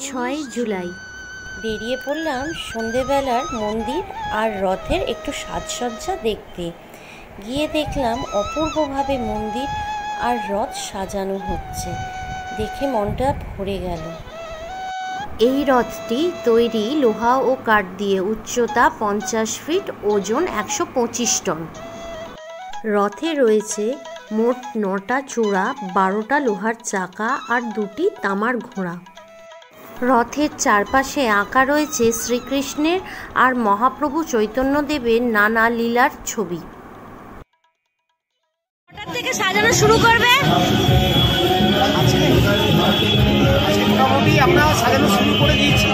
6 জুলাই বেরিয়ে পড়লাম সন্ধেবেলার মন্দির আর রথের একটু সাজসজ্জা দেখতে। গিয়ে দেখলাম অপূর্বভাবে মন্দির আর রথ সাজানো হচ্ছে, দেখে মনটা ভরে গেল। এই রথটি তৈরি লোহা ও কাঠ দিয়ে, উচ্চতা 50 ফিট, ওজন 125 টন। রথে রয়েছে মোট 9টা চূড়া, 12টা লোহার চাকা আর 2টি তামার ঘোড়া। রথের চারপাশে আঁকা রয়েছে শ্রীকৃষ্ণের আর মহাপ্রভু চৈতন্যদেবের নানা লীলার ছবি। হঠাৎ থেকে সাজানো শুরু করবে? আজকে মোটামুটি আমরা সাজানো শুরু করে দিয়েছি।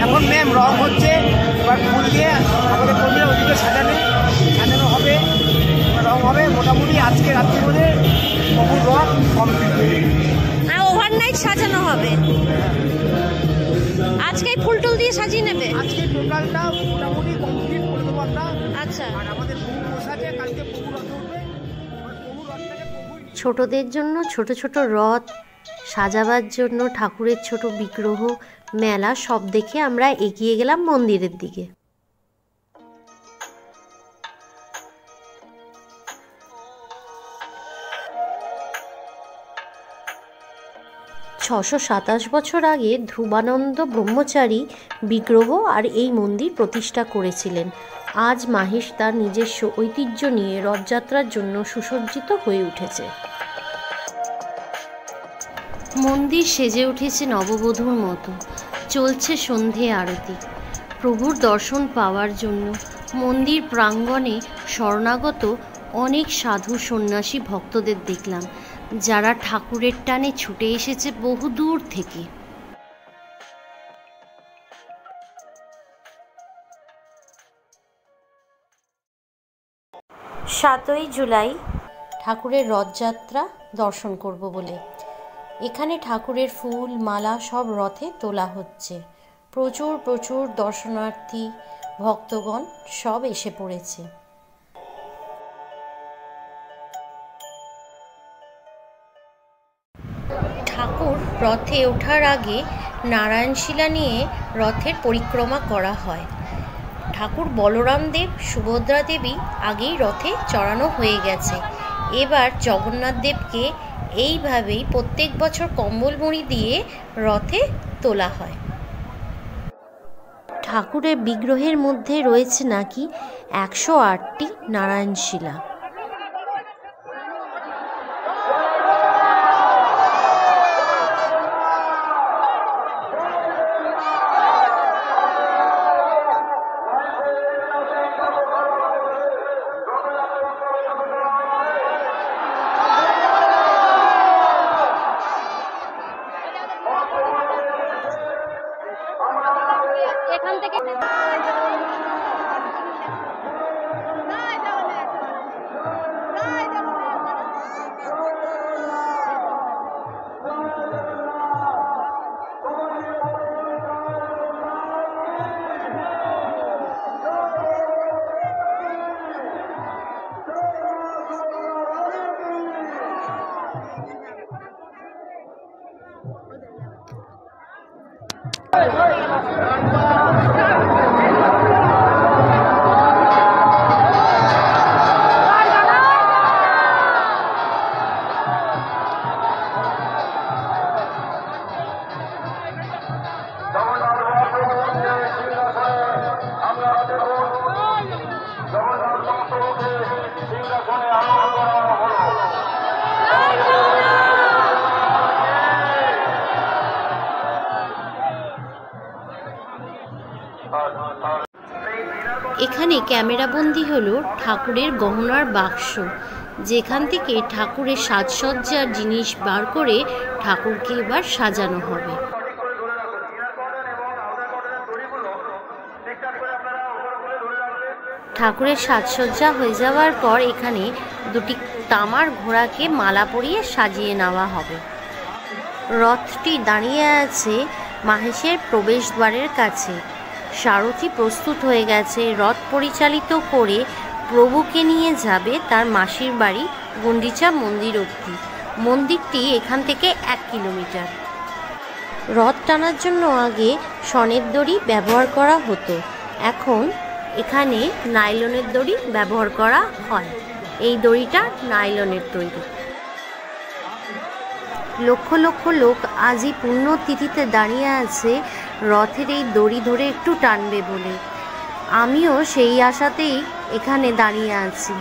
এখন ম্যাম রং হচ্ছে, এবার ফুল দিয়ে আমাদের কর্মীরা ওদিকে সাজানো হবে, রং হবে। মোটামুটি আজকে রাত্রি মধ্যে বহু রং কমপ্লিট হয়ে আর ওভারনাইট সাজানো হবে। আজকেই ফুল টুল দিয়ে সাজিয়ে নেবে? আজকে টোটালটা মোটামুটি কমপ্লিট করে দেবো আমরা। আচ্ছা, আর আমাদের বহু বসাছে, কালকে বহু রথ উঠবে। ছোটদের জন্য ছোট ছোট রথ, সাজাবার জন্য ঠাকুরের ছোট বিগ্রহ, মেলা সব দেখে আমরা এগিয়ে গেলাম মন্দিরের দিকে। ছশো 27 বছর আগে ধ্রুবানন্দ ব্রহ্মচারী বিগ্রহ আর এই মন্দির প্রতিষ্ঠা করেছিলেন। আজ মাহেশ তার নিজস্ব ঐতিহ্য নিয়ে রথযাত্রার জন্য সুসজ্জিত হয়ে উঠেছে। মন্দির সেজে উঠেছে নববধূর মতো, চলছে সন্ধে আরতি। প্রভুর দর্শন পাওয়ার জন্য মন্দির প্রাঙ্গণে শরণাগত অনেক সাধু সন্ন্যাসী ভক্তদের দেখলাম, যারা ঠাকুরের টানে ছুটে এসেছে বহু দূর থেকে। 7 জুলাই ঠাকুরের রথযাত্রা দর্শন করব বলে এখানে ঠাকুরের ফুল মালা সব রথে তোলা হচ্ছে। প্রচুর প্রচুর দর্শনার্থী ভক্তগণ সব এসে পড়েছে। ঠাকুর রথে ওঠার আগে নারায়ণশিলা নিয়ে রথের পরিক্রমা করা হয়। ঠাকুর বলরাম দেব, সুভদ্রা দেবী আগেই রথে চড়ানো হয়ে গেছে। এবার জগন্নাথ দেবকে এইভাবেই প্রত্যেক বছর কম্বল মুড়ি দিয়ে রথে তোলা হয়। ঠাকুরের বিগ্রহের মধ্যে রয়েছে নাকি 108টি নারায়ণশিলা। এখান থেকে এখানে ক্যামেরাবন্দি হলো ঠাকুরের গহনার বাক্স, যেখান থেকে ঠাকুরের সাজসজ্জার জিনিস বার করে ঠাকুরকে এবার সাজানো হবে। ঠাকুরের সাজসজ্জা হয়ে যাওয়ার পর এখানে 2টি তামার ঘোড়াকে মালা পরিয়ে সাজিয়ে নেওয়া হবে। রথটি দাঁড়িয়ে আছে মাহেশের প্রবেশদ্বারের কাছে। সারথি প্রস্তুত হয়ে গেছে রথ পরিচালিত করে প্রভুকে নিয়ে যাবে তার মাসির বাড়ি গুন্ডিচা মন্দির অবধি। মন্দিরটি এখান থেকে 1 কিলোমিটার। রথ টানার জন্য আগে শনের দড়ি ব্যবহার করা হতো, এখন এখানে নাইলনের দড়ি ব্যবহার করা হয়। এই দড়িটা নাইলনের তৈরি। লক্ষ লক্ষ লোক আজই পুণ্যতিথিতে দাঁড়িয়ে আছে রথের এই দড়ি ধরে একটু টানবে বলে। আমিও সেই আশাতেই এখানে দাঁড়িয়ে আছি।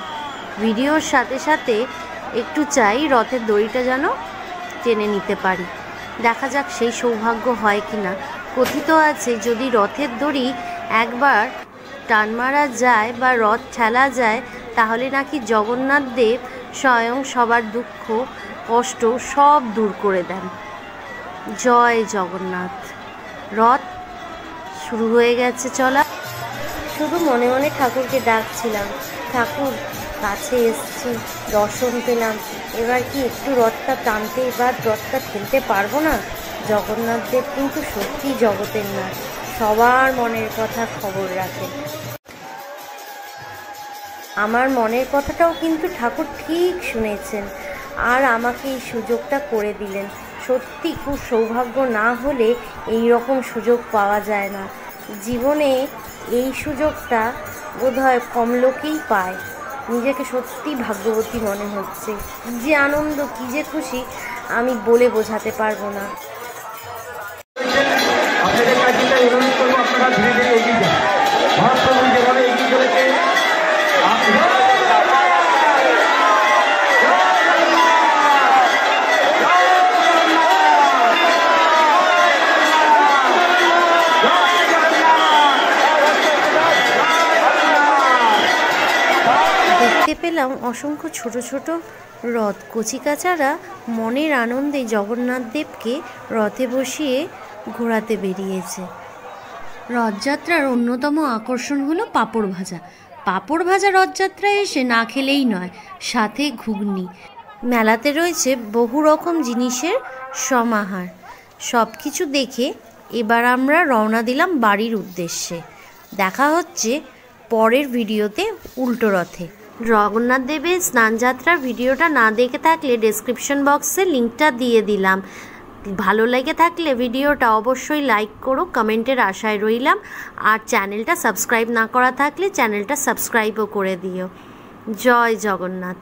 ভিডিওর সাথে সাথে একটু চাই রথের দড়িটা যেন টেনে নিতে পারি। দেখা যাক সেই সৌভাগ্য হয় কি না। কথিত আছে যদি রথের দড়ি একবার টান মারা যায় বা রথ ঠেলা যায় তাহলে নাকি জগন্নাথ দেব স্বয়ং সবার দুঃখ কষ্ট সব দূর করে দেন। জয় জগন্নাথ। রথ শুরু হয়ে গেছে চলা। শুধু মনে মনে ঠাকুরকে ডাকছিলাম, ঠাকুর কাছে এসছি, দর্শন পেলাম, এবার কি একটু রথটা টানতে এবার রথটা ঠেলতে পারবো না? জগন্নাথ দেব কিন্তু সত্যি জগতের না, সবার মনের কথা খবর রাখেন। আমার মনের কথাটাও কিন্তু ঠাকুর ঠিক শুনেছেন আর আমাকে এই সুযোগটা করে দিলেন। সত্যি খুব সৌভাগ্য, না হলে এই রকম সুযোগ পাওয়া যায় না জীবনে। এই সুযোগটা বোধহয় কম লোকেই পায়। নিজেকে সত্যি ভাগ্যবতী মনে হচ্ছে। কী যে আনন্দ, কী যে খুশি, আমি বলে বোঝাতে পারবো না। দেখতে পেলাম অসংখ্য ছোট ছোট রথ। কচিকাচারা মনের আনন্দে জগন্নাথ দেবকে রথে বসিয়ে ঘোরাতে বেরিয়েছে। রথযাত্রার অন্যতম আকর্ষণ হলো পাঁপড় ভাজা। পাঁপড় ভাজা রথযাত্রায় এসে না খেলেই নয়, সাথে ঘুগনি। মেলাতে রয়েছে বহু রকম জিনিসের সমাহার। সব কিছু দেখে এবার আমরা রওনা দিলাম বাড়ির উদ্দেশ্যে। দেখা হচ্ছে পরের ভিডিওতে উল্টো রথে। জগন্নাথ দেবের স্নানযাত্রার ভিডিওটা না দেখে থাকলে ডেসক্রিপশন বক্সে লিঙ্কটা দিয়ে দিলাম। ভালো লেগে থাকলে ভিডিওটা অবশ্যই লাইক করো, কমেন্টের আশায় রইলাম। আর চ্যানেলটা সাবস্ক্রাইব না করা থাকলে চ্যানেলটা সাবস্ক্রাইবও করে দিও। জয় জগন্নাথ।